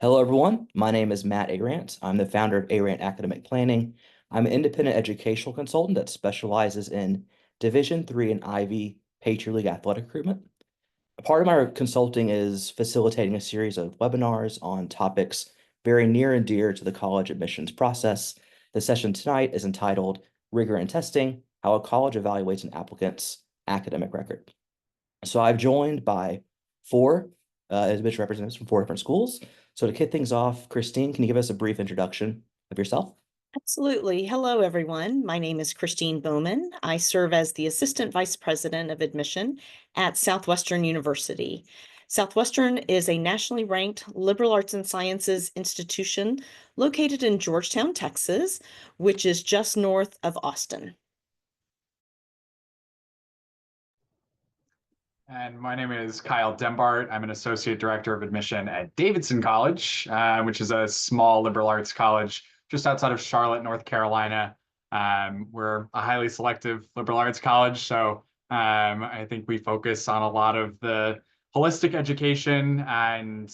Hello, everyone. My name is Matt Arant. I'm the founder of Arant Academic Planning. I'm an independent educational consultant that specializes in Division III and Ivy Patriot League athletic recruitment. A part of my consulting is facilitating a series of webinars on topics very near and dear to the college admissions process. The session tonight is entitled Rigor in Testing, How a College Evaluates an Applicant's Academic Record. So I've joined by four admission representatives from four different schools. So to kick things off, Christine, can you give us a brief introduction of yourself? Absolutely. Hello, everyone. My name is Christine Bowman. I serve as the Assistant Vice President of Admission at Southwestern University. Southwestern is a nationally ranked liberal arts and sciences institution located in Georgetown, Texas, which is just north of Austin. And my name is Kyle Dembart. I'm an associate director of admission at Davidson College, which is a small liberal arts college just outside of Charlotte, North Carolina. We're a highly selective liberal arts college, so I think we focus on a lot of the holistic education and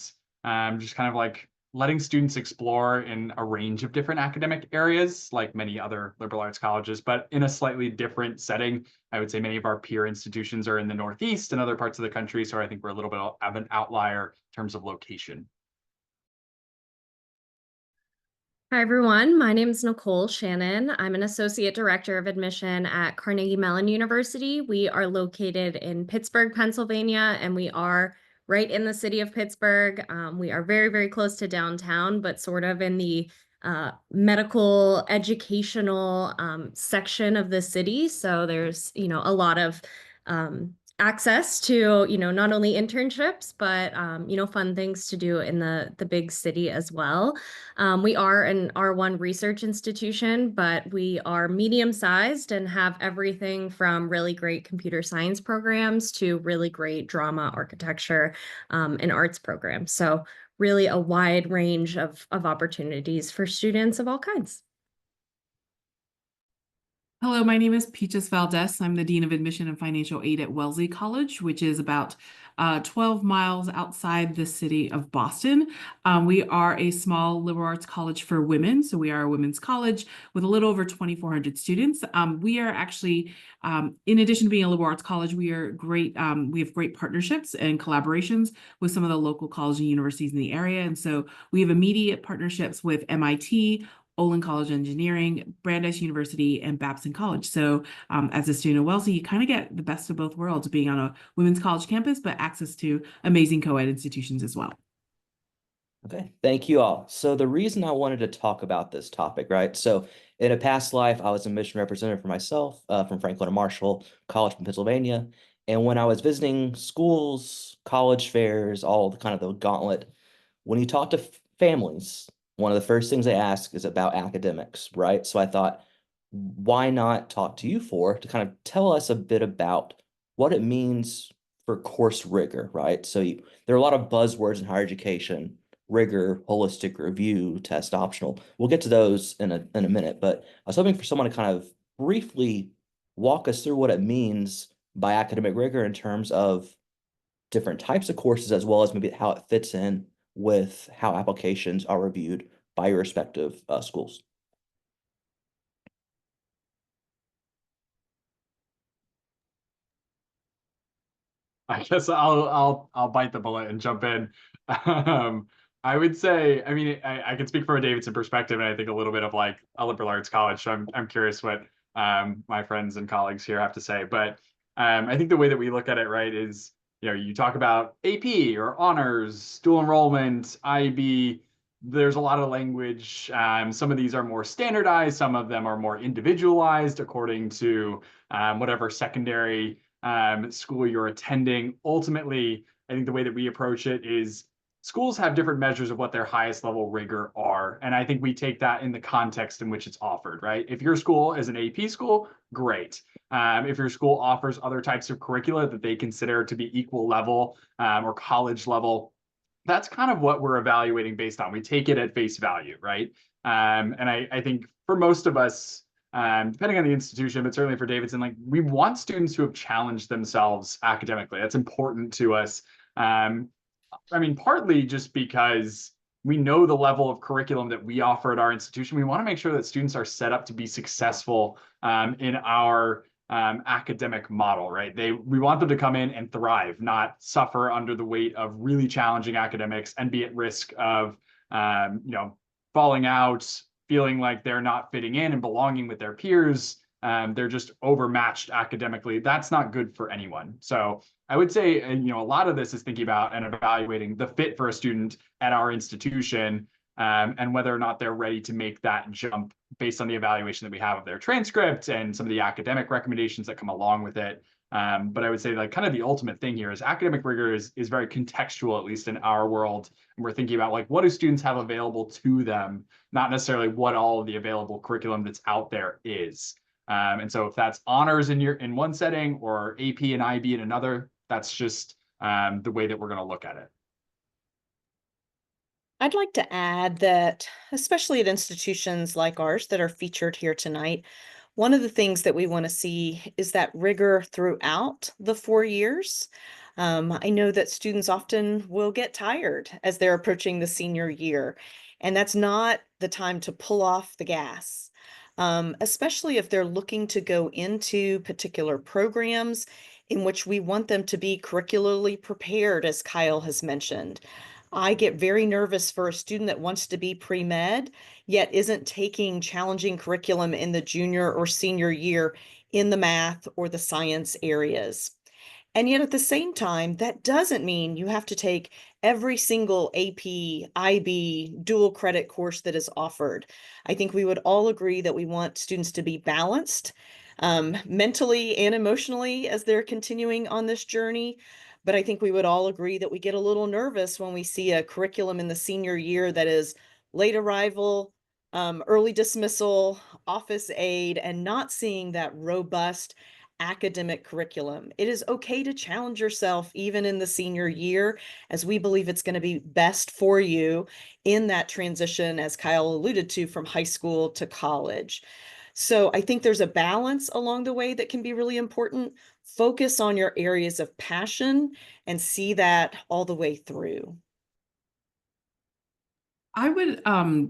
just kind of like letting students explore in a range of different academic areas, like many other liberal arts colleges, but in a slightly different setting. I would say many of our peer institutions are in the Northeast and other parts of the country, so I think we're a little bit of an outlier in terms of location. Hi, everyone. My name is Nicole Shannon. I'm an associate director of admission at Carnegie Mellon University. We are located in Pittsburgh, Pennsylvania, and we are right in the city of Pittsburgh. We are very, very close to downtown, but sort of in the medical educational section of the city. So there's, a lot of access to, not only internships, but, fun things to do in the big city as well. We are an R1 research institution, but we are medium-sized and have everything from really great computer science programs to really great drama, architecture, and arts programs. So really a wide range of opportunities for students of all kinds. Hello, my name is Peaches Valdez. I'm the Dean of Admission and Financial Aid at Wellesley College, which is about 12 miles outside the city of Boston. We are a small liberal arts college for women, so we are a women's college with a little over 2,400 students. We are actually, in addition to being a liberal arts college, we are great. We have great partnerships and collaborations with some of the local colleges and universities in the area, and so we have immediate partnerships with MIT, Olin College of Engineering, Brandeis University, and Babson College. So as a student at Wellesley, you kind of get the best of both worlds, being on a women's college campus, but access to amazing co-ed institutions as well. Okay, thank you all. So the reason I wanted to talk about this topic, right? So in a past life, I was a mission representative for myself from Franklin and Marshall College in Pennsylvania. And when I was visiting schools, college fairs, all the kind of the gauntlet, when you talk to families, one of the first things they ask is about academics, right? So I thought, why not talk to you four to kind of tell us a bit about what it means for course rigor, right? So there are a lot of buzzwords in higher education: rigor, holistic review, test optional. We'll get to those in a minute, but I was hoping for someone to kind of briefly walk us through what it means by academic rigor in terms of different types of courses, as well as maybe how it fits in with how applications are reviewed by your respective schools. I guess I'll bite the bullet and jump in. I would say, I mean, I can speak from a Davidson perspective, and I think a little bit of like a liberal arts college. So I'm curious what my friends and colleagues here have to say. But I think the way that we look at it, right, is you talk about AP or honors, dual enrollment, IB. There's a lot of language. Some of these are more standardized. Some of them are more individualized according to whatever secondary school you're attending. Ultimately, I think the way that we approach it is schools have different measures of what their highest level rigor are. And I think we take that in the context in which it's offered, right? If your school is an AP school, great. If your school offers other types of curricula that they consider to be equal level or college level, that's kind of what we're evaluating based on. We take it at face value, right? And I think for most of us, depending on the institution, but certainly for Davidson, like we want students who have challenged themselves academically. That's important to us. I mean, partly just because we know the level of curriculum that we offer at our institution. We want to make sure that students are set up to be successful in our academic model, right? We want them to come in and thrive, not suffer under the weight of really challenging academics and be at risk of, falling out, feeling like they're not fitting in and belonging with their peers. They're just overmatched academically. That's not good for anyone. So I would say, a lot of this is thinking about and evaluating the fit for a student at our institution, and whether or not they're ready to make that jump based on the evaluation that we have of their transcript and some of the academic recommendations that come along with it. But I would say, like, kind of the ultimate thing here is academic rigor is very contextual, at least in our world. And we're thinking about, like, what do students have available to them, not necessarily what all of the available curriculum that's out there is. And so if that's honors in one setting or AP and IB in another, that's just the way that we're going to look at it. I'd like to add that, especially at institutions like ours that are featured here tonight, one of the things that we want to see is that rigor throughout the 4 years. I know that students often will get tired as they're approaching the senior year, and that's not the time to pull off the gas, especially if they're looking to go into particular programs in which we want them to be curricularly prepared, as Kyle has mentioned. I get very nervous for a student that wants to be pre-med, yet isn't taking challenging curriculum in the junior or senior year in the math or the science areas. And yet at the same time, that doesn't mean you have to take every single AP, IB, dual credit course that is offered. I think we would all agree that we want students to be balanced, mentally and emotionally as they're continuing on this journey. But I think we would all agree that we get a little nervous when we see a curriculum in the senior year that is late arrival, early dismissal, office aid, and not seeing that robust academic curriculum. It is okay to challenge yourself even in the senior year, as we believe it's going to be best for you in that transition, as Kyle alluded to, from high school to college. So I think there's a balance along the way that can be really important. Focus on your areas of passion and see that all the way through. I would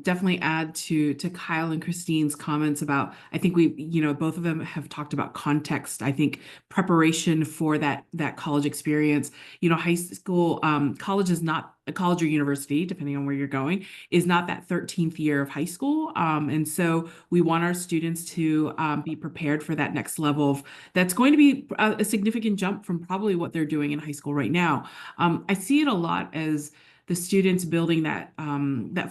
definitely add to Kyle and Christine's comments about, I think both of them have talked about context. I think preparation for that college experience, high school, college is not a college or university, depending on where you're going, is not that 13th year of high school. And so we want our students to be prepared for that next level that's going to be a significant jump from probably what they're doing in high school right now. I see it a lot as the students building that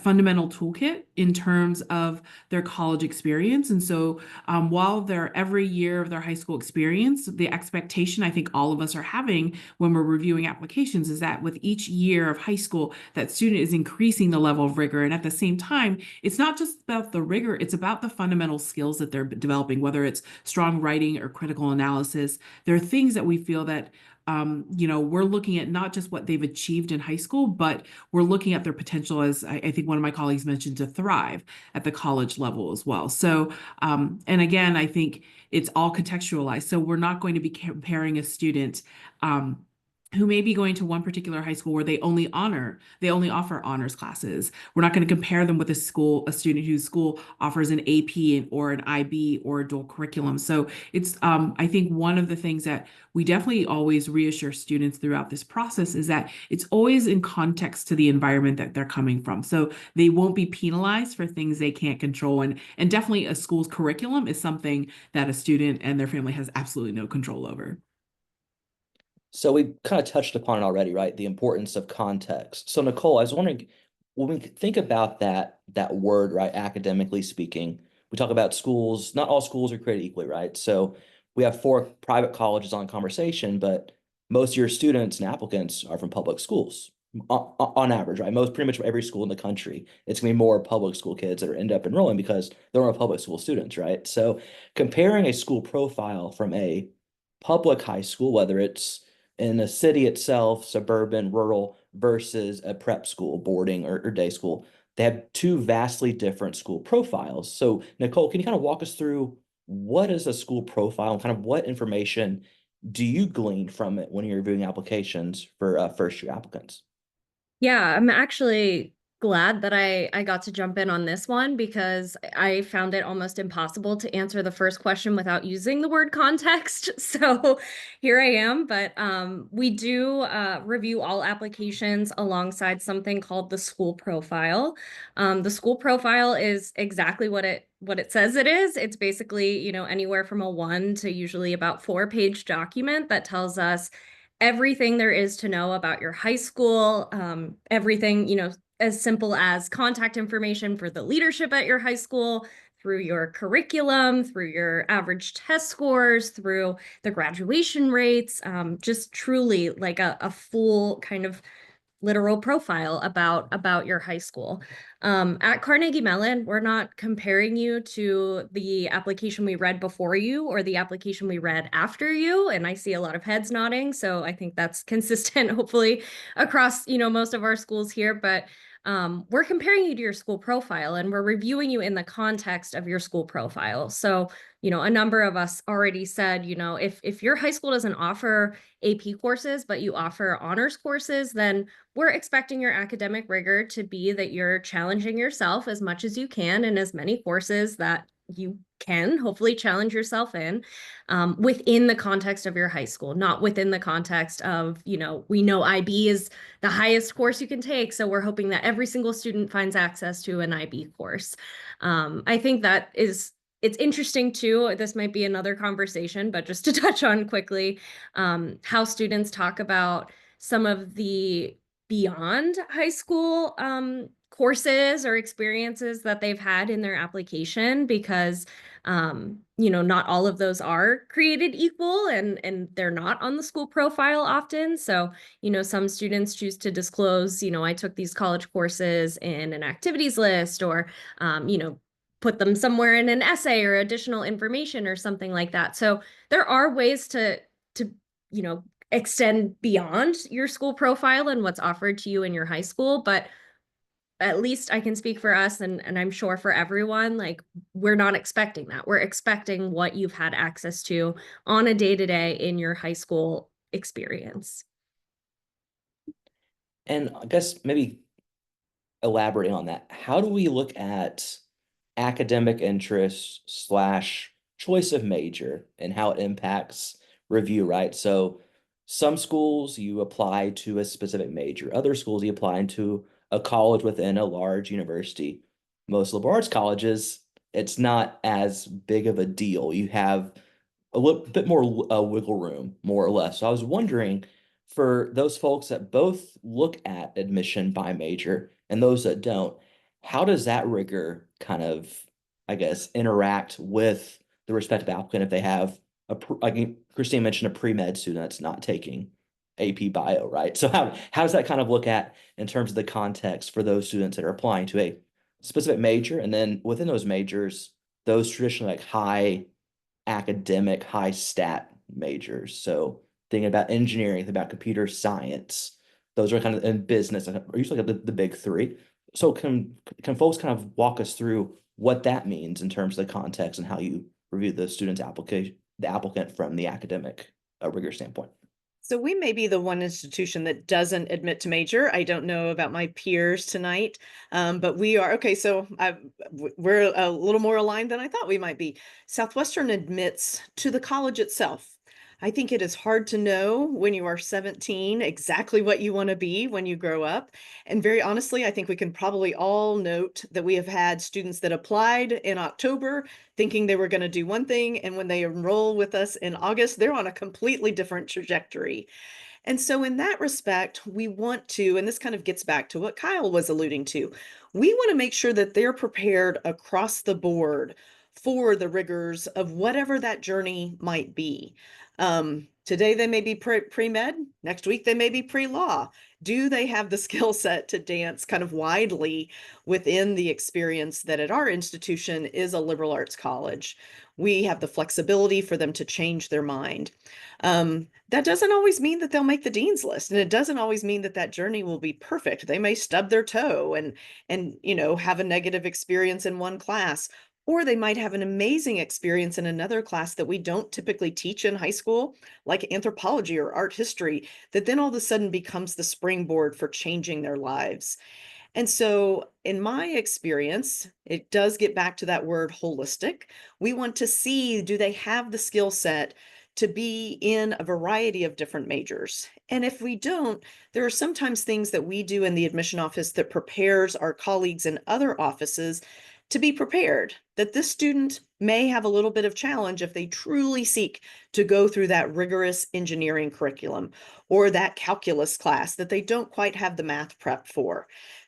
fundamental toolkit in terms of their college experience. And so while they're every year of their high school experience, the expectation I think all of us are having when we're reviewing applications is that with each year of high school, that student is increasing the level of rigor. And at the same time, it's not just about the rigor, it's about the fundamental skills that they're developing, whether it's strong writing or critical analysis. There are things that we feel that we're looking at not just what they've achieved in high school, but we're looking at their potential, as I think one of my colleagues mentioned, to thrive at the college level as well. So, and again, I think it's all contextualized. So we're not going to be comparing a student who may be going to one particular high school where they only offer honors classes. We're not going to compare them with a student whose school offers an AP or an IB or a dual curriculum. So it's, I think one of the things that we definitely always reassure students throughout this process is that it's always in context to the environment that they're coming from. So they won't be penalized for things they can't control. And definitely a school's curriculum is something that a student and their family has absolutely no control over. So we kind of touched upon it already, right? The importance of context. So Nicole, I was wondering, when we think about that word, right, academically speaking, we talk about schools, not all schools are created equally, right? So we have 4 private colleges on conversation, but most of your students and applicants are from public schools on average, right? Pretty much every school in the country, it's gonna be more public school kids that end up enrolling because they're all public school students, right? So comparing a school profile from a public high school, whether it's in the city itself, suburban, rural, versus a prep school, boarding or day school, they have 2 vastly different school profiles. So Nicole, can you kind of walk us through what is a school profile and kind of what information do you glean from it when you're reviewing applications for first-year applicants? Yeah, I'm actually glad that I got to jump in on this one because I found it almost impossible to answer the first question without using the word context. So here I am, but we do review all applications alongside something called the school profile. The school profile is exactly what it says it is. It's basically, anywhere from a 1 to usually about 4-page document that tells us everything there is to know about your high school, everything, as simple as contact information for the leadership at your high school, through your curriculum, through your average test scores, through the graduation rates, just truly like a full kind of literal profile about your high school. At Carnegie Mellon, we're not comparing you to the application we read before you or the application we read after you. And I see a lot of heads nodding, so I think that's consistent, hopefully, across most of our schools here. But we're comparing you to your school profile, and we're reviewing you in the context of your school profile. So, a number of us already said, if your high school doesn't offer AP courses, but you offer honors courses, then we're expecting your academic rigor to be that you're challenging yourself as much as you can in as many courses that you can hopefully challenge yourself in, within the context of your high school, not within the context of, we know IB is the highest course you can take, so we're hoping that every single student finds access to an IB course. I think it's interesting too, this might be another conversation, but just to touch on quickly, how students talk about some of the beyond high school courses or experiences that they've had in their application, because not all of those are created equal, and they're not on the school profile often. So some students choose to disclose, I took these college courses in an activities list, or put them somewhere in an essay or additional information or something like that. So there are ways to extend beyond your school profile and what's offered to you in your high school. But at least I can speak for us, and I'm sure for everyone, like, we're not expecting that. We're expecting what you've had access to on a day-to-day in your high school experience. And I guess maybe elaborating on that, how do we look at academic interest / choice of major and how it impacts review, right? So some schools you apply to a specific major, other schools you apply into a college within a large university. Most liberal arts colleges, it's not as big of a deal. You have a little bit more wiggle room, more or less. So I was wondering, for those folks that both look at admission by major and those that don't, how does that rigor kind of, I guess, interact with the respective applicant if they have like Christine mentioned, a pre-med student that's not taking AP Bio, right? So how does that kind of look at in terms of the context for those students that are applying to a specific major, and then within those majors, those traditionally like high academic, high stat majors. So thinking about engineering, thinking about computer science, those are kind of in business, are usually like the big three. So can folks kind of walk us through what that means in terms of the context and how you review the student's application, the applicant from the academic rigor standpoint? So we may be the one institution that doesn't admit to major. I don't know about my peers tonight, but we are. Okay, so we're a little more aligned than I thought we might be. Southwestern admits to the college itself. I think it is hard to know when you are 17 exactly what you want to be when you grow up. And very honestly, I think we can probably all note that we have had students that applied in October thinking they were going to do one thing, and when they enroll with us in August, they're on a completely different trajectory. And so in that respect, we want to, and this kind of gets back to what Kyle was alluding to, we want to make sure that they're prepared across the board for the rigors of whatever that journey might be. Today they may be pre-med, next week they may be pre-law. Do they have the skill set to dance kind of widely within the experience that at our institution is a liberal arts college? We have the flexibility for them to change their mind. That doesn't always mean that they'll make the dean's list, and it doesn't always mean that that journey will be perfect. They may stub their toe and have a negative experience in one class, or they might have an amazing experience in another class that we don't typically teach in high school, like anthropology or art history, that then all of a sudden becomes the springboard for changing their lives. And so in my experience, it does get back to that word holistic. We want to see, do they have the skill set to be in a variety of different majors? And if we don't, there are sometimes things that we do in the admission office that prepares our colleagues in other offices to be prepared that this student may have a little bit of challenge if they truly seek to go through that rigorous engineering curriculum or that calculus class that they don't quite have the math prep for.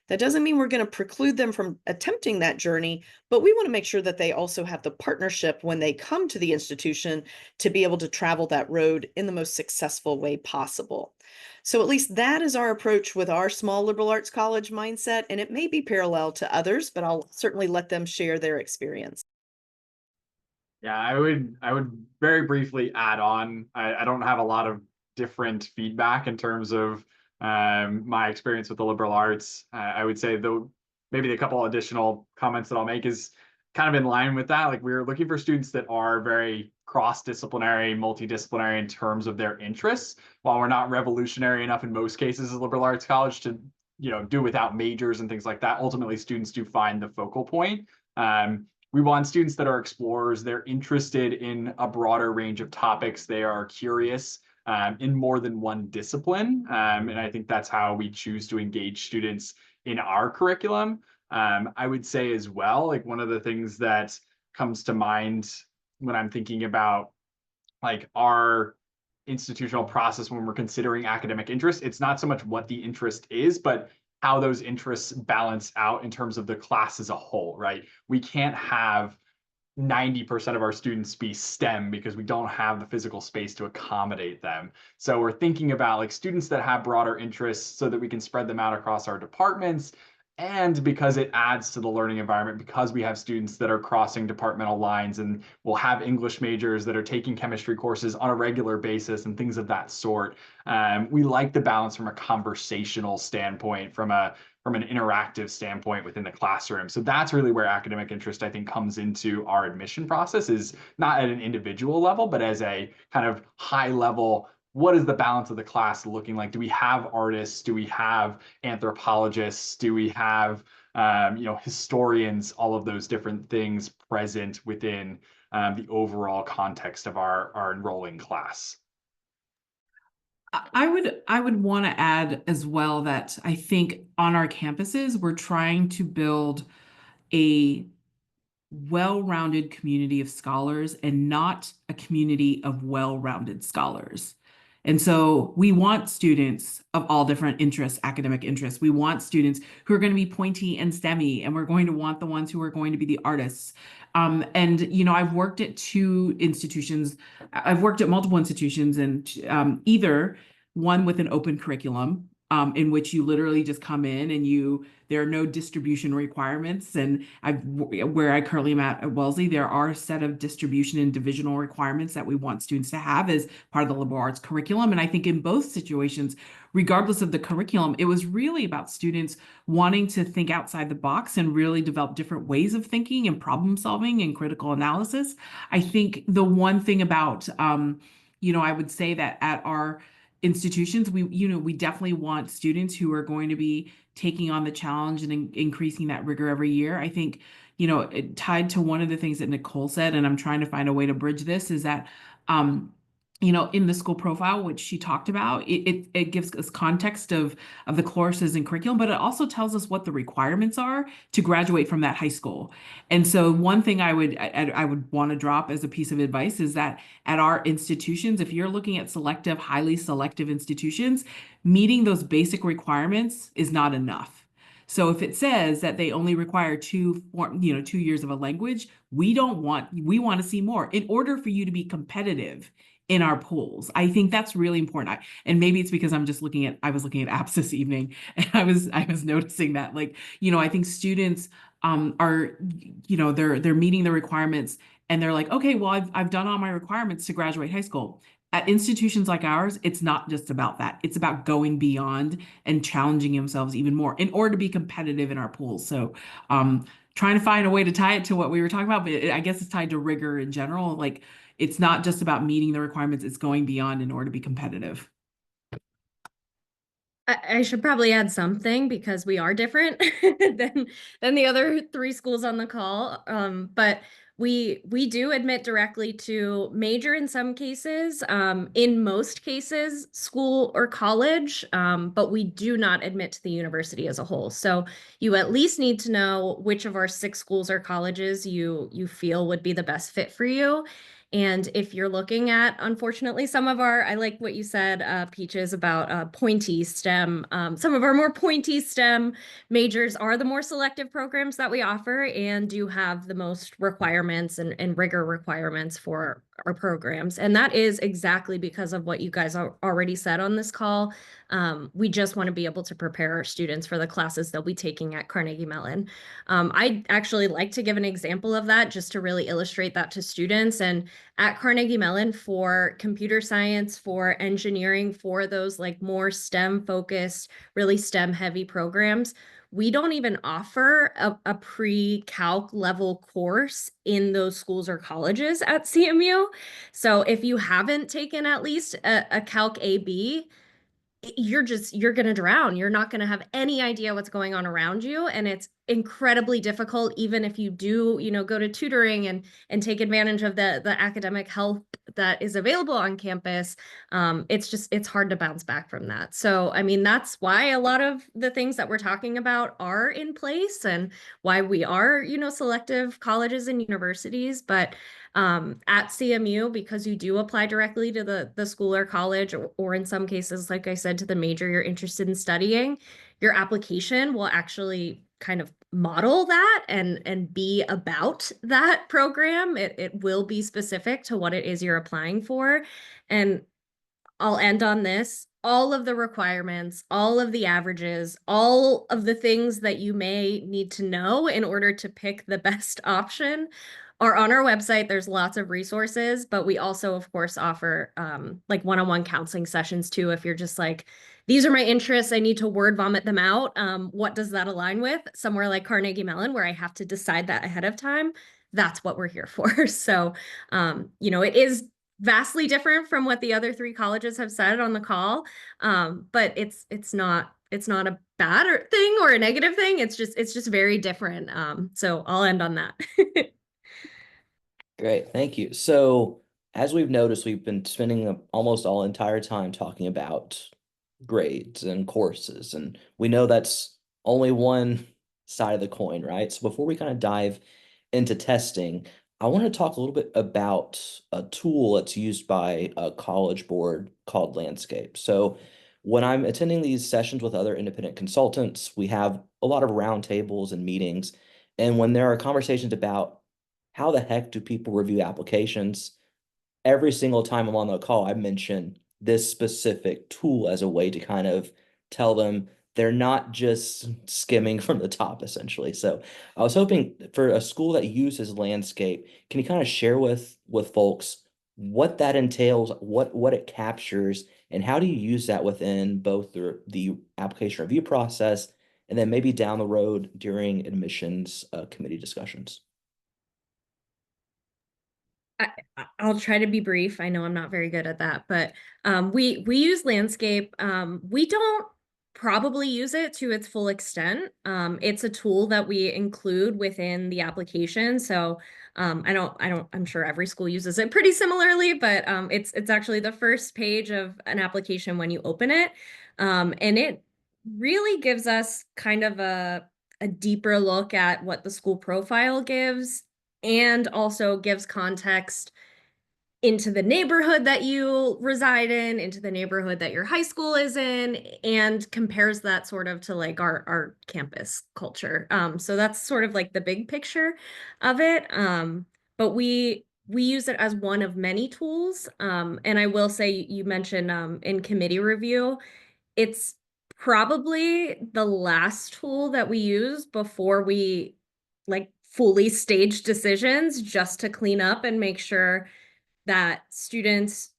That doesn't mean we're going to preclude them from attempting that journey, but we want to make sure that they also have the partnership when they come to the institution to be able to travel that road in the most successful way possible. So at least that is our approach with our small liberal arts college mindset, and it may be parallel to others, but I'll certainly let them share their experience. Yeah, I would very briefly add on. I don't have a lot of different feedback in terms of my experience with the liberal arts. I would say though maybe a couple additional comments that I'll make is kind of in line with that. Like we're looking for students that are very cross-disciplinary, multidisciplinary in terms of their interests. While we're not revolutionary enough in most cases as a liberal arts college to do without majors and things like that, ultimately students do find the focal point. We want students that are explorers. They're interested in a broader range of topics. They are curious in more than one discipline. And I think that's how we choose to engage students in our curriculum. I would say as well, like one of the things that comes to mind when I'm thinking about like our institutional process when we're considering academic interest, it's not so much what the interest is, but how those interests balance out in terms of the class as a whole, right? We can't have 90% of our students be STEM because we don't have the physical space to accommodate them. So we're thinking about like students that have broader interests so that we can spread them out across our departments. And because it adds to the learning environment, because we have students that are crossing departmental lines and we'll have English majors that are taking chemistry courses on a regular basis and things of that sort. We like the balance from a conversational standpoint, from an interactive standpoint within the classroom. So that's really where academic interest, I think, comes into our admission process, is not at an individual level, but as a kind of high level. What is the balance of the class looking like? Do we have artists? Do we have anthropologists? Do we have historians? All of those different things present within the overall context of our enrolling class. I would want to add as well that I think on our campuses, we're trying to build a well-rounded community of scholars and not a community of well-rounded scholars. And so we want students of all different interests, academic interests. We want students who are going to be pointy and STEMmy, and we're going to want the ones who are going to be the artists. I've worked at two institutions. I've worked at multiple institutions, and either one with an open curriculum, in which you literally just come in and there are no distribution requirements. And where I currently am at Wellesley, there are a set of distribution and divisional requirements that we want students to have as part of the liberal arts curriculum. And I think in both situations, regardless of the curriculum, it was really about students wanting to think outside the box and really develop different ways of thinking and problem solving and critical analysis. I think the one thing about, I would say that at our institutions, we definitely want students who are going to be taking on the challenge and increasing that rigor every year. I think, tied to one of the things that Nicole said, and I'm trying to find a way to bridge this, is that, in the school profile, which she talked about, it gives us context of the courses and curriculum, but it also tells us what the requirements are to graduate from that high school. And so one thing I would want to drop as a piece of advice is that at our institutions, if you're looking at selective, highly selective institutions, meeting those basic requirements is not enough. So if it says that they only require 2 years of a language, we want to see more in order for you to be competitive in our pools. I think that's really important. And maybe it's because I was looking at apps this evening, and I was noticing that, I think students are, they're meeting the requirements, and they're like, okay, well, I've done all my requirements to graduate high school. At institutions like ours, it's not just about that. It's about going beyond and challenging themselves even more in order to be competitive in our pools. So trying to find a way to tie it to what we were talking about, but I guess it's tied to rigor in general. Like, it's not just about meeting the requirements, it's going beyond in order to be competitive. I should probably add something because we are different than the other three schools on the call. But we do admit directly to major in some cases, in most cases, school or college, but we do not admit to the university as a whole. So you at least need to know which of our 6 schools or colleges you feel would be the best fit for you. And if you're looking at, unfortunately, some of our, I like what you said, Peaches, about pointy STEM. Some of our more pointy STEM majors are the more selective programs that we offer and do have the most requirements and rigor requirements for our programs. And that is exactly because of what you guys already said on this call. We just want to be able to prepare our students for the classes they'll be taking at Carnegie Mellon. I'd actually like to give an example of that just to really illustrate that to students. And at Carnegie Mellon, for computer science, for engineering, for those like more STEM focused, really STEM heavy programs, we don't even offer a pre-calc level course in those schools or colleges at CMU. So if you haven't taken at least a Calc AB, you're going to drown. You're not going to have any idea what's going on around you. And it's incredibly difficult, even if you do, go to tutoring and take advantage of the academic help that is available on campus. It's hard to bounce back from that. So, I mean, that's why a lot of the things that we're talking about are in place and why we are, selective colleges and universities. But at CMU, because you do apply directly to the school or college, or in some cases, like I said, to the major you're interested in studying, your application will actually kind of model that and be about that program. It will be specific to what it is you're applying for. And I'll end on this. All of the requirements, all of the averages, all of the things that you may need to know in order to pick the best option are on our website. There's lots of resources, but we also, of course, offer like one-on-one counseling sessions too. If you're just like, these are my interests, I need to word vomit them out. What does that align with? Somewhere like Carnegie Mellon, where I have to decide that ahead of time, that's what we're here for. So, it is vastly different from what the other 3 colleges have said on the call. But it's not a bad thing or a negative thing. It's just very different. So I'll end on that. Great, thank you. So as we've noticed, we've been spending almost all entire time talking about grades and courses, and we know that's only one side of the coin, right? So before we kind of dive into testing, I want to talk a little bit about a tool that's used by a college board called Landscape. So when I'm attending these sessions with other independent consultants, we have a lot of roundtables and meetings. And when there are conversations about how the heck do people review applications, every single time I'm on the call, I mention this specific tool as a way to kind of tell them they're not just skimming from the top, essentially. So I was hoping for a school that uses Landscape, can you kind of share with folks what that entails, what it captures, and how do you use that within both the application review process and then maybe down the road during admissions committee discussions? I'll try to be brief. I know I'm not very good at that, but we use Landscape. We don't probably use it to its full extent. It's a tool that we include within the application. So I'm sure every school uses it pretty similarly, but it's actually the first page of an application when you open it. And it really gives us kind of a deeper look at what the school profile gives, and also gives context into the neighborhood that you reside in, into the neighborhood that your high school is in, and compares that sort of to like our campus culture. So that's sort of like the big picture of it. But we use it as one of many tools. And I will say, you mentioned in committee review, it's probably the last tool that we use before we like fully stage decisions, just to clean up and make sure that students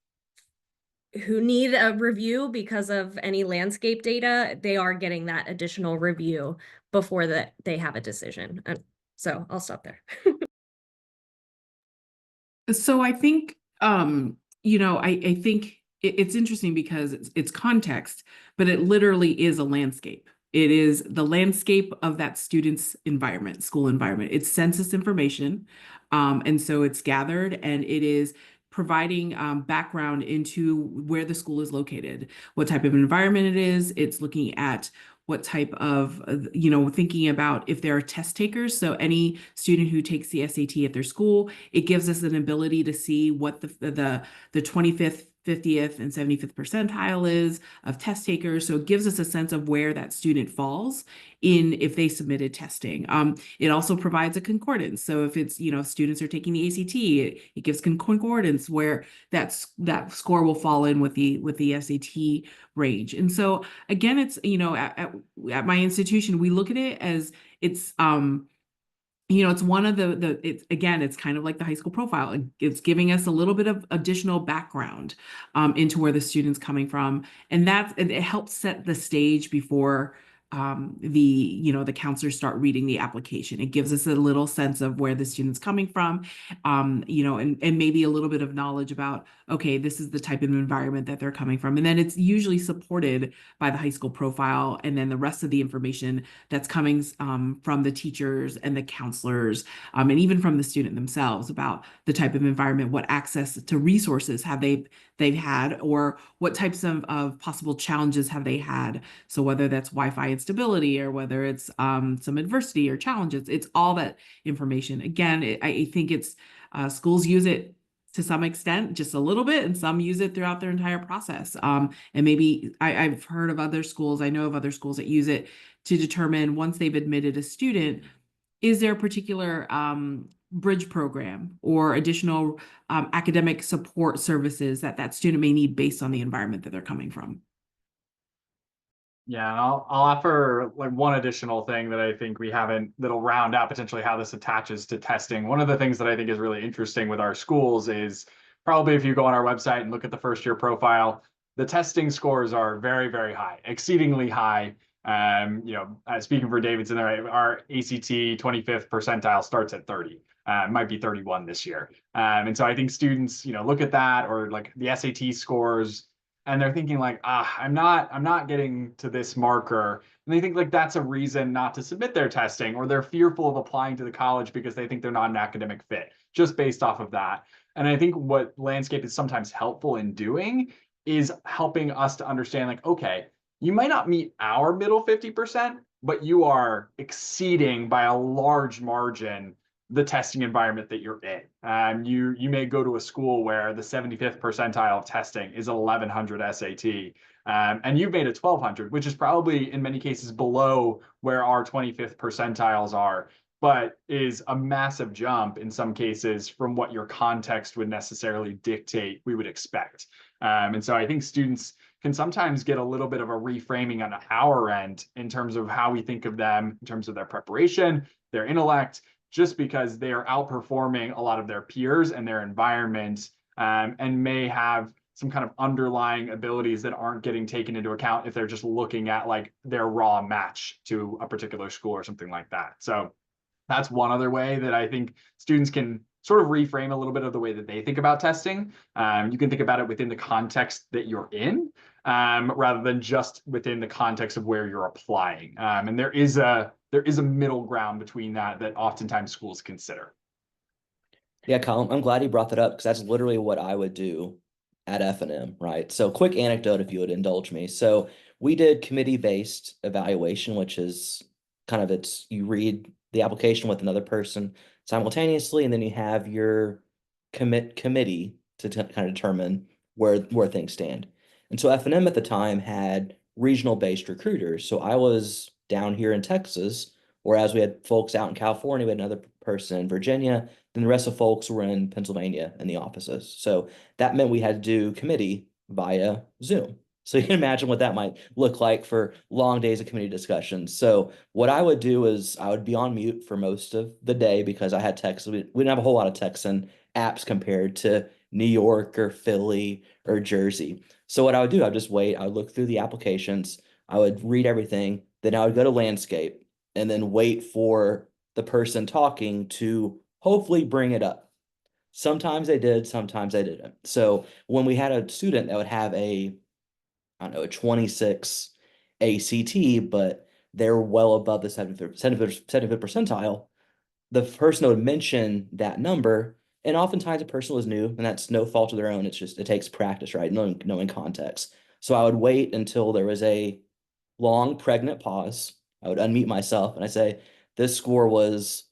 who need a review because of any landscape data, they are getting that additional review before that they have a decision. And so I'll stop there. So I think, I think it's interesting because it's context, but it literally is a landscape. It is the landscape of that student's environment, school environment. It's census information. And so it's gathered and it is providing background into where the school is located, what type of environment it is. It's looking at what type of, thinking about if there are test takers. So any student who takes the SAT at their school, it gives us an ability to see what the 25th, 50th, and 75th percentile is of test takers. So it gives us a sense of where that student falls in if they submitted testing. It also provides a concordance. So if it's, if students are taking the ACT, it gives concordance where that score will fall in with the SAT range. And so again, it's, at my institution, we look at it as it's it's one of it's kind of like the high school profile. It's giving us a little bit of additional background into where the student's coming from. And it helps set the stage before the counselors start reading the application. It gives us a little sense of where the student's coming from, and maybe a little bit of knowledge about, okay, this is the type of environment that they're coming from. And then it's usually supported by the high school profile and then the rest of the information that's coming from the teachers and the counselors, and even from the student themselves about the type of environment, what access to resources have they've had, or what types of possible challenges have they had. So whether that's Wi-Fi instability or whether it's some adversity or challenges, it's all that information. Again, I think it's schools use it to some extent, just a little bit, and some use it throughout their entire process. And maybe I've heard of other schools, I know of other schools that use it to determine once they've admitted a student, is there a particular bridge program or additional academic support services that student may need based on the environment that they're coming from. Yeah, and I'll offer like one additional thing that I think we haven't, that'll round out potentially how this attaches to testing. One of the things that I think is really interesting with our schools is probably if you go on our website and look at the first year profile, the testing scores are very, very high, exceedingly high. Speaking for Davidson, our ACT 25th percentile starts at 30. Might be 31 this year. And so I think students, look at that, or like the SAT scores, and they're thinking like, I'm not getting to this marker. And they think like that's a reason not to submit their testing, or they're fearful of applying to the college because they think they're not an academic fit just based off of that. And I think what Landscape is sometimes helpful in doing is helping us to understand like, okay, you might not meet our middle 50%, but you are exceeding by a large margin the testing environment that you're in. You may go to a school where the 75th percentile of testing is 1100 SAT, and you've made a 1200, which is probably in many cases below where our 25th percentiles are, but is a massive jump in some cases from what your context would necessarily dictate we would expect. And so I think students can sometimes get a little bit of a reframing on our end in terms of how we think of them, in terms of their preparation, their intellect, just because they are outperforming a lot of their peers and their environment, and may have some kind of underlying abilities that aren't getting taken into account if they're just looking at like their raw match to a particular school or something like that. So that's one other way that I think students can sort of reframe a little bit of the way that they think about testing. You can think about it within the context that you're in, rather than just within the context of where you're applying. And there is a middle ground between that oftentimes schools consider. Yeah, Colin, I'm glad you brought that up because that's literally what I would do at F&M, right? So quick anecdote, if you would indulge me. So we did committee-based evaluation, which is kind of you read the application with another person simultaneously, and then you have your committee to kind of determine where things stand. And so F&M at the time had regional-based recruiters. So I was down here in Texas, whereas we had folks out in California, we had another person in Virginia, then the rest of folks were in Pennsylvania in the offices. So that meant we had to do committee via Zoom. So you can imagine what that might look like for long days of committee discussions. So what I would do is I would be on mute for most of the day because I had text. We didn't have a whole lot of Texan apps compared to New York or Philly or Jersey. So what I would do, I'd just wait. I would look through the applications. I would read everything. Then I would go to Landscape and then wait for the person talking to hopefully bring it up. Sometimes they did, sometimes they didn't. So when we had a student that would have a, I don't know, a 26 ACT, but they're well above the 75th percentile, the person would mention that number, and oftentimes the person was new, and that's no fault of their own. It's just it takes practice, right? Knowing context. So I would wait until there was a long pregnant pause. I would unmute myself and I say, this score was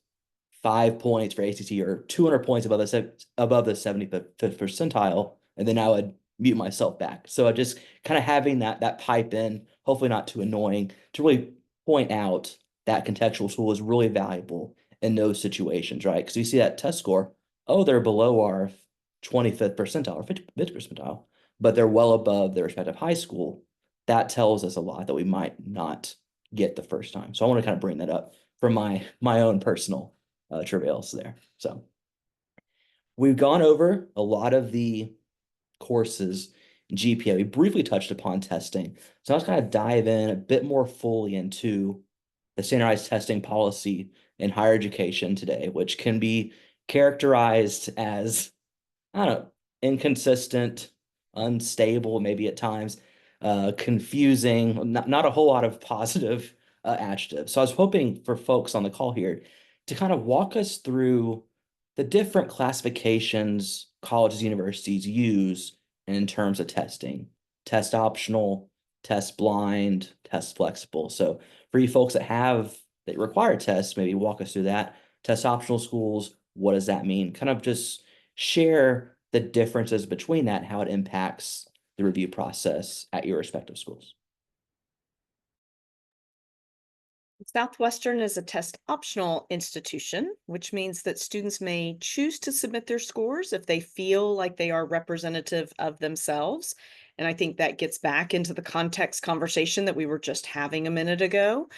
5 points for ACT or 200 points above the 75th percentile, and then I would mute myself back. So I just kind of having that pipe in, hopefully not too annoying, to really point out that contextual tool is really valuable in those situations, right? Because you see that test score, oh, they're below our 25th percentile or 50th percentile, but they're well above their respective high school. That tells us a lot that we might not get the first time. So I want to kind of bring that up from my own personal travails there. So we've gone over a lot of the courses GPA. We briefly touched upon testing. So let's kind of dive in a bit more fully into the standardized testing policy in higher education today, which can be characterized as, I don't know, inconsistent, unstable, maybe at times, confusing, not a whole lot of positive adjectives. So I was hoping for folks on the call here to kind of walk us through the different classifications colleges, universities use in terms of testing: test optional, test blind, test flexible. So for you folks that require tests, maybe walk us through that. Test optional schools, what does that mean? Kind of just share the differences between that, how it impacts the review process at your respective schools. Southwestern is a test optional institution, which means that students may choose to submit their scores if they feel like they are representative of themselves. And I think that gets back into the context conversation that we were just having a minute ago.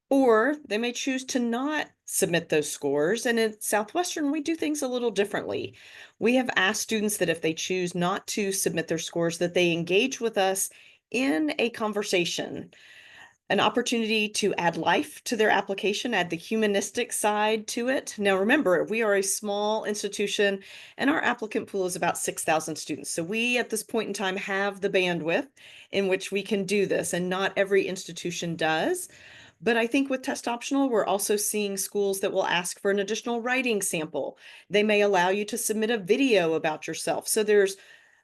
Or they may choose to not submit those scores. And at Southwestern, we do things a little differently. We have asked students that if they choose not to submit their scores, that they engage with us in a conversation, an opportunity to add life to their application, add the humanistic side to it. Now, remember, we are a small institution and our applicant pool is about 6,000 students. So we, at this point in time, have the bandwidth in which we can do this, and not every institution does. But I think with test optional, we're also seeing schools that will ask for an additional writing sample. They may allow you to submit a video about yourself. So there's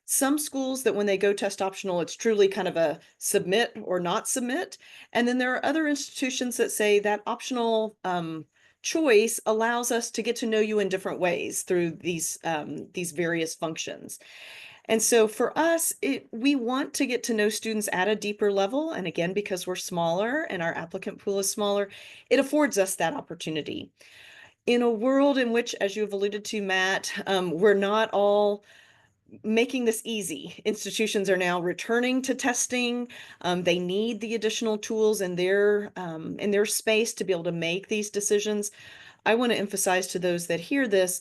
some schools that when they go test optional, it's truly kind of a submit or not submit. And then there are other institutions that say that optional choice allows us to get to know you in different ways through these various functions. And so for us, we want to get to know students at a deeper level. And again, because we're smaller and our applicant pool is smaller, it affords us that opportunity. In a world in which, as you have alluded to, Matt, we're not all making this easy. Institutions are now returning to testing. They need the additional tools in their space to be able to make these decisions. I want to emphasize to those that hear this,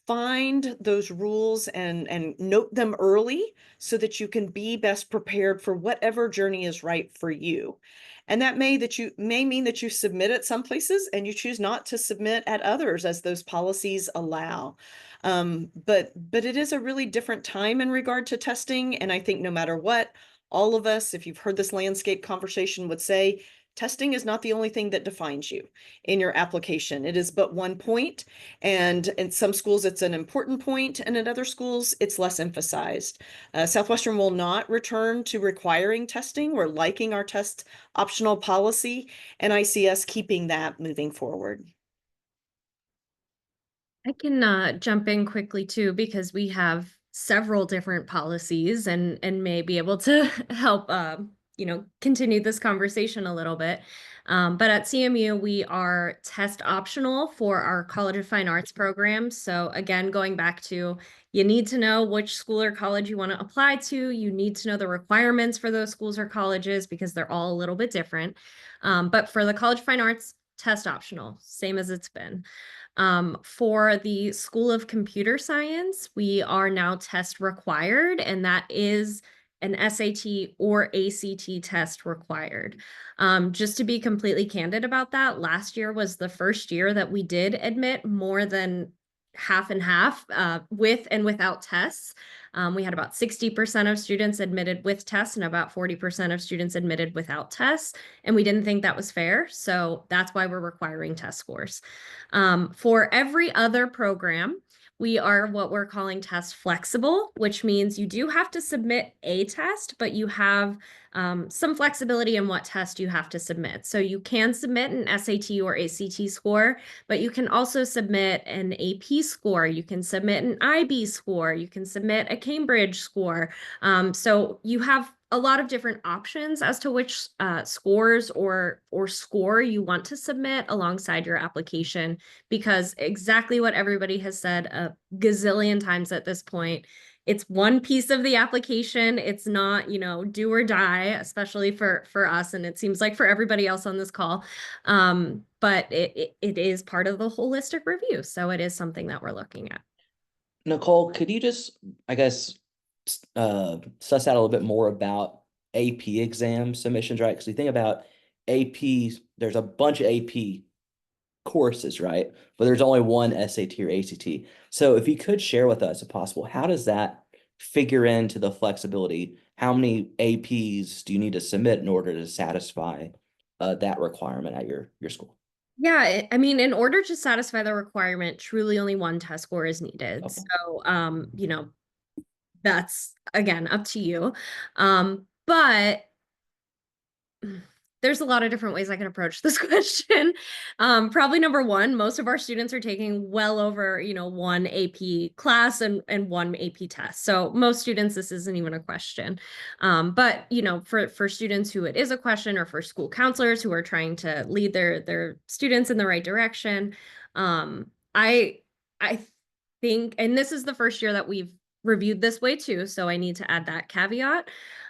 find those rules and note them early so that you can be best prepared for whatever journey is right for you. And that may mean that you submit at some places and you choose not to submit at others as those policies allow. But it is a really different time in regard to testing. And I think no matter what, all of us, if you've heard this landscape conversation, would say testing is not the only thing that defines you in your application. It is but one point, and in some schools it's an important point, and in other schools it's less emphasized. Southwestern will not return to requiring testing. We're liking our test optional policy, and I see us keeping that moving forward. I can jump in quickly too, because we have several different policies and may be able to help continue this conversation a little bit. But at CMU, we are test optional for our College of Fine Arts program. So again, going back to, you need to know which school or college you want to apply to. You need to know the requirements for those schools or colleges because they're all a little bit different. But for the College of Fine Arts, test optional, same as it's been. For the School of Computer Science, we are now test required, and that is an SAT or ACT test required. Just to be completely candid about that, last year was the first year that we did admit more than half and half, with and without tests. We had about 60% of students admitted with tests and about 40% of students admitted without tests. And we didn't think that was fair. So that's why we're requiring test scores. For every other program, we are what we're calling test flexible, which means you do have to submit a test, but you have some flexibility in what test you have to submit. So you can submit an SAT or ACT score, but you can also submit an AP score. You can submit an IB score. You can submit a Cambridge score. So you have a lot of different options as to which scores or score you want to submit alongside your application, because exactly what everybody has said a gazillion times at this point, it's one piece of the application. It's not, do or die, especially for us, and it seems like for everybody else on this call. But it is part of the holistic review, so it is something that we're looking at. Nicole, could you just, I guess, suss out a little bit more about AP exam submissions, right? Because you think about AP, there's a bunch of AP courses, right? But there's only one SAT or ACT. So if you could share with us, if possible, how does that figure into the flexibility? How many APs do you need to submit in order to satisfy that requirement at your school? Yeah, I mean, in order to satisfy the requirement, truly only one test score is needed. Okay. So, that's again up to you. But there's a lot of different ways I can approach this question. Probably number one, most of our students are taking well over, one AP class and one AP test. So most students, this isn't even a question. But for students who it is a question, or for school counselors who are trying to lead their students in the right direction, I think, and this is the first year that we've reviewed this way too, so I need to add that caveat.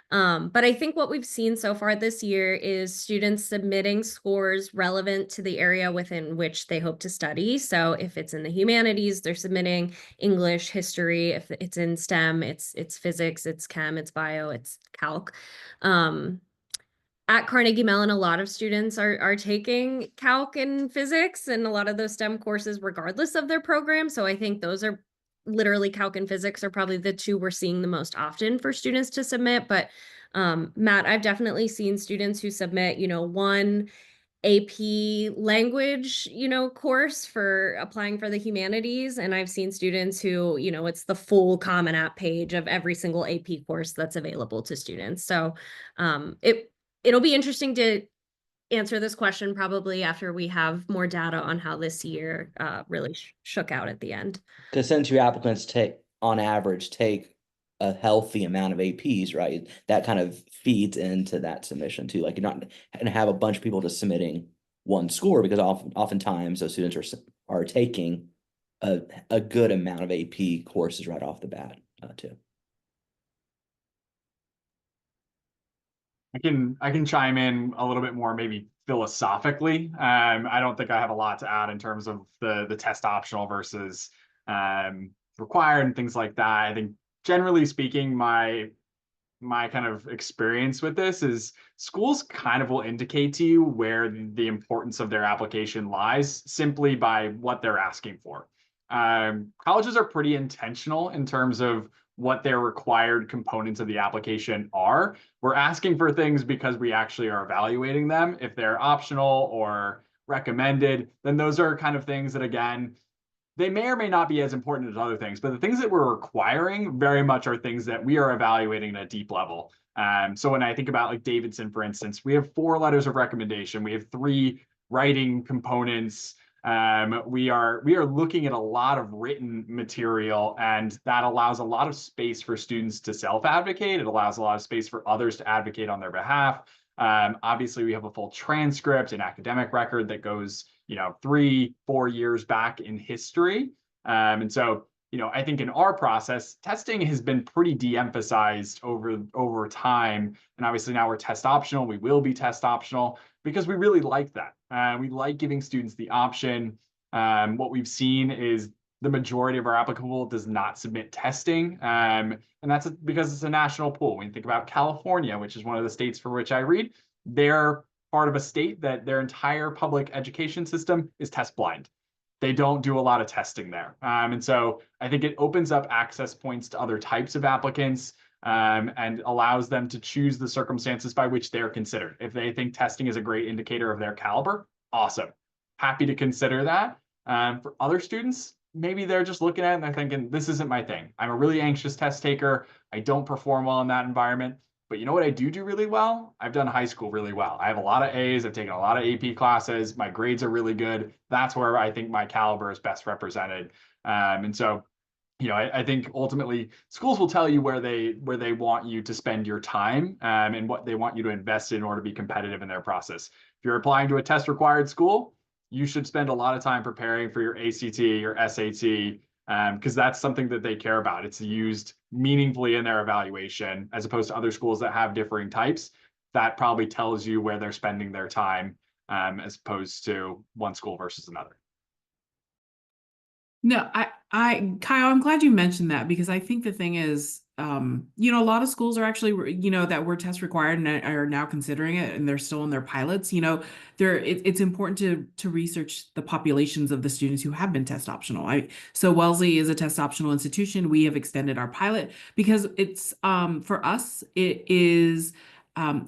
But I think what we've seen so far this year is students submitting scores relevant to the area within which they hope to study. So if it's in the humanities, they're submitting English, history. If it's in STEM, it's physics, it's chem, it's bio, it's calc. At Carnegie Mellon, a lot of students are taking calc and physics and a lot of those STEM courses regardless of their program. So I think those are literally calc and physics are probably the two we're seeing the most often for students to submit. But Matt, I've definitely seen students who submit, one AP language, course for applying for the humanities. And I've seen students who, it's the full Common App page of every single AP course that's available to students. So it'll be interesting to answer this question probably after we have more data on how this year really shook out at the end. Because since your applicants on average, take a healthy amount of APs, right? That kind of feeds into that submission too. Like you're not going to have a bunch of people just submitting one score, because oftentimes those students are taking a good amount of AP courses right off the bat too. I can chime in a little bit more, maybe philosophically. I don't think I have a lot to add in terms of the test optional versus required and things like that. I think generally speaking, my kind of experience with this is schools kind of will indicate to you where the importance of their application lies simply by what they're asking for. Colleges are pretty intentional in terms of what their required components of the application are. We're asking for things because we actually are evaluating them. If they're optional or recommended, then those are kind of things that, again, they may or may not be as important as other things, but the things that we're requiring very much are things that we are evaluating at a deep level. So when I think about like Davidson, for instance, we have 4 letters of recommendation. We have 3 writing components. We are looking at a lot of written material, and that allows a lot of space for students to self-advocate. It allows a lot of space for others to advocate on their behalf. Obviously, we have a full transcript and academic record that goes, 3-4 years back in history. And so, I think in our process, testing has been pretty de-emphasized over time. And obviously now we're test optional. We will be test optional because we really like that. We like giving students the option. What we've seen is the majority of our applicable does not submit testing. And that's because it's a national pool. When you think about California, which is one of the states for which I read, they're part of a state that their entire public education system is test blind. they don't do a lot of testing there. And so I think it opens up access points to other types of applicants, and allows them to choose the circumstances by which they're considered. If they think testing is a great indicator of their caliber, awesome. Happy to consider that. For other students, maybe they're just looking at it and they're thinking, this isn't my thing. I'm a really anxious test taker. I don't perform well in that environment. But you know what I do really well? I've done high school really well. I have a lot of A's. I've taken a lot of AP classes. My grades are really good. That's where I think my caliber is best represented. And so, you know, I think ultimately schools will tell you where they want you to spend your time, and what they want you to invest in order to be competitive in their process. If you're applying to a test required school, you should spend a lot of time preparing for your ACT, your SAT, because that's something that they care about. It's used meaningfully in their evaluation, as opposed to other schools that have differing types. That probably tells you where they're spending their time, as opposed to one school versus another. No, Kyle, I'm glad you mentioned that, because I think the thing is, you know, a lot of schools are actually, you know, that were test required and are now considering it, and they're still in their pilots. You know, it's important to research the populations of the students who have been test optional. So Wellesley is a test optional institution. We have extended our pilot because it's, for us, it is,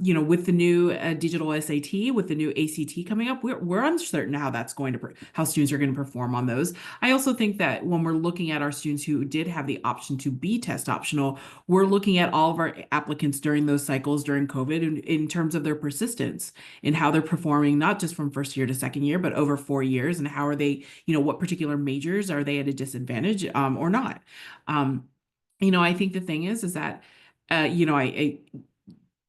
you know, with the new digital SAT, with the new ACT coming up, we're uncertain how that's going to, how students are going to perform on those. I also think that when we're looking at our students who did have the option to be test optional, we're looking at all of our applicants during those cycles during COVID in terms of their persistence and how they're performing, not just from first year to second year, but over 4 years, and how are they, you know, what particular majors are they at a disadvantage, or not. You know, I think the thing is that, you know,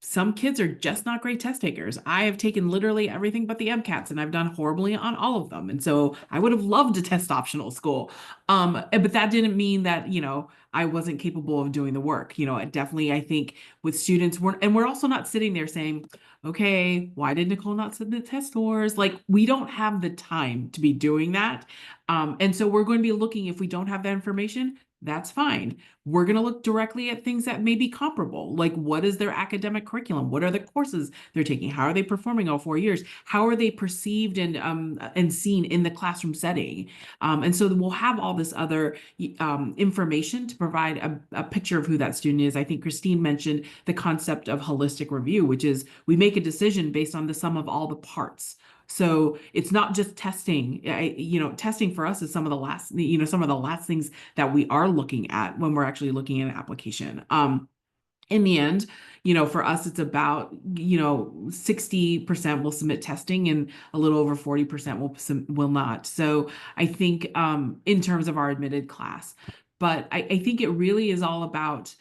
some kids are just not great test takers. I have taken literally everything but the MCATs, and I've done horribly on all of them. And so I would have loved a test optional school. But that didn't mean that, you know, I wasn't capable of doing the work. You know, definitely, I think with students, we're also not sitting there saying, okay, why did Nicole not submit test scores? Like, we don't have the time to be doing that. And so we're going to be looking, if we don't have that information, that's fine. We're going to look directly at things that may be comparable. Like, what is their academic curriculum? What are the courses they're taking? How are they performing all 4 years? How are they perceived and seen in the classroom setting? And so we'll have all this other information to provide a picture of who that student is. I think Christine mentioned the concept of holistic review, which is we make a decision based on the sum of all the parts. So it's not just testing. You know, testing for us is some of the last things that we are looking at when we're actually looking at an application. In the end, you know, for us, it's about, you know, 60% will submit testing and a little over 40% will not. So I think, in terms of our admitted class, but I think it really is all about,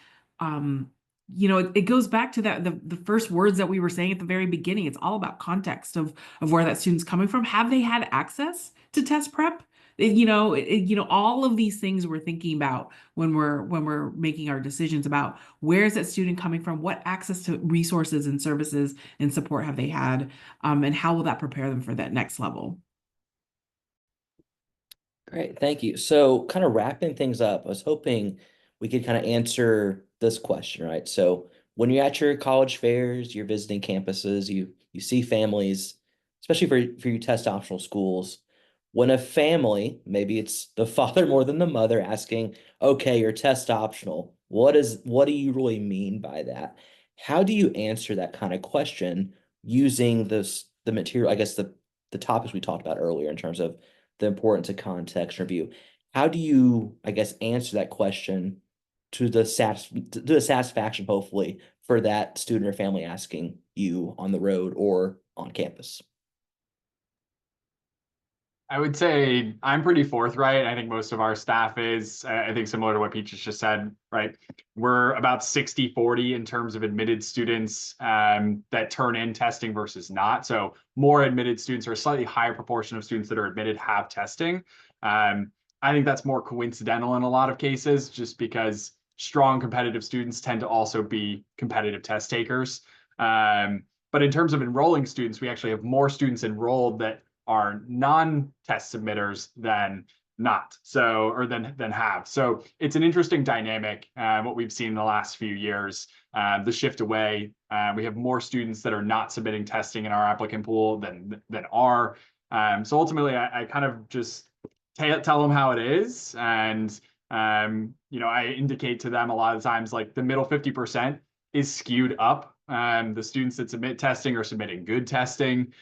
you know, it goes back to that the first words that we were saying at the very beginning. It's all about context of where that student's coming from. Have they had access to test prep? You know, all of these things we're thinking about when we're making our decisions about where is that student coming from, what access to resources and services and support have they had, and how will that prepare them for that next level. Great, thank you. So kind of wrapping things up, I was hoping we could kind of answer this question, right? So when you're at your college fairs, you're visiting campuses, you see families, especially for your test optional schools. When a family, maybe it's the father more than the mother, asking, okay, you're test optional, what do you really mean by that? How do you answer that kind of question using the material, I guess the topics we talked about earlier in terms of the importance of context review? How do you, I guess, answer that question to the satisfaction, hopefully, for that student or family asking you on the road or on campus? I would say I'm pretty forthright. I think most of our staff is. I think similar to what Peaches just said, right? We're about 60-40 in terms of admitted students that turn in testing versus not. So more admitted students, or a slightly higher proportion of students that are admitted, have testing. I think that's more coincidental in a lot of cases, just because strong competitive students tend to also be competitive test takers. But in terms of enrolling students, we actually have more students enrolled that are non-test submitters than not, so, or than have. So it's an interesting dynamic, what we've seen in the last few years, the shift away. We have more students that are not submitting testing in our applicant pool than are. So ultimately, I kind of just tell them how it is. And, you know, I indicate to them a lot of times, like the middle 50% is skewed up. The students that submit testing are submitting good testing.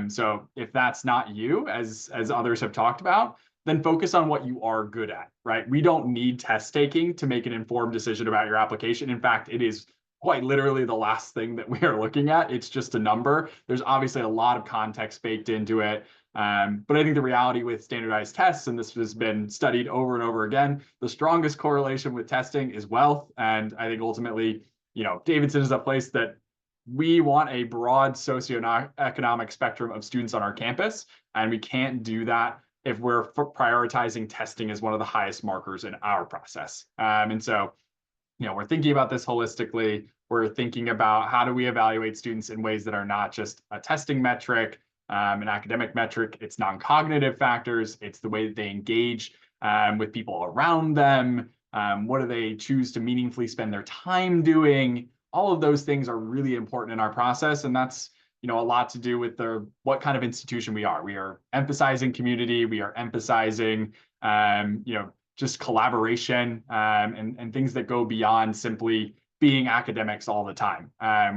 So if that's not you, as others have talked about, then focus on what you are good at, right? We don't need test taking to make an informed decision about your application. In fact, it is quite literally the last thing that we are looking at. It's just a number. There's obviously a lot of context baked into it. But I think the reality with standardized tests, and this has been studied over and over again, the strongest correlation with testing is wealth. And I think ultimately, you know, Davidson is a place that we want a broad socioeconomic spectrum of students on our campus, and we can't do that if we're prioritizing testing as one of the highest markers in our process. And so, you know, we're thinking about this holistically. We're thinking about how do we evaluate students in ways that are not just a testing metric, an academic metric. It's non-cognitive factors. It's the way that they engage with people around them. What do they choose to meaningfully spend their time doing? All of those things are really important in our process. And that's, you know, a lot to do with what kind of institution we are. We are emphasizing community. We are emphasizing, you know, just collaboration and things that go beyond simply being academics all the time. I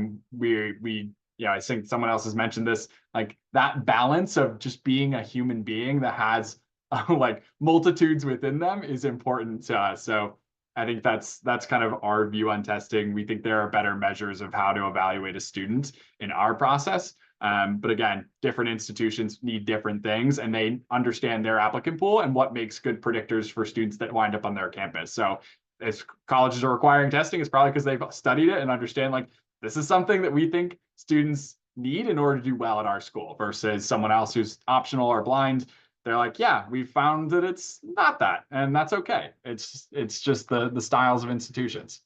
think someone else has mentioned this, like that balance of just being a human being that has like multitudes within them is important to us. So I think that's kind of our view on testing. We think there are better measures of how to evaluate a student in our process. But again, different institutions need different things, and they understand their applicant pool and what makes good predictors for students that wind up on their campus. So if colleges are requiring testing, it's probably because they've studied it and understand, like, this is something that we think students need in order to do well at our school, versus someone else who's optional or blind. They're like, yeah, we found that it's not that, and that's okay. It's just the styles of institutions.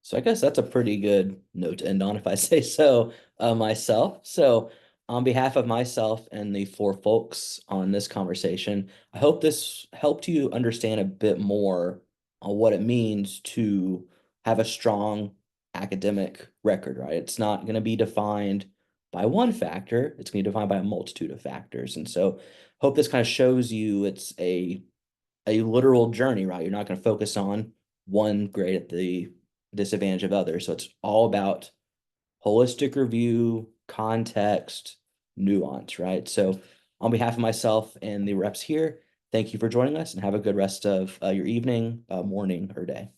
So I guess that's a pretty good note to end on, if I say so myself. So on behalf of myself and the four folks on this conversation, I hope this helped you understand a bit more on what it means to have a strong academic record, right? It's not going to be defined by one factor. It's going to be defined by a multitude of factors. And so hope this kind of shows you it's a literal journey, right? You're not going to focus on one grade at the disadvantage of others. So it's all about holistic review, context, nuance, right? So on behalf of myself and the reps here, thank you for joining us, and have a good rest of your evening, morning, or day.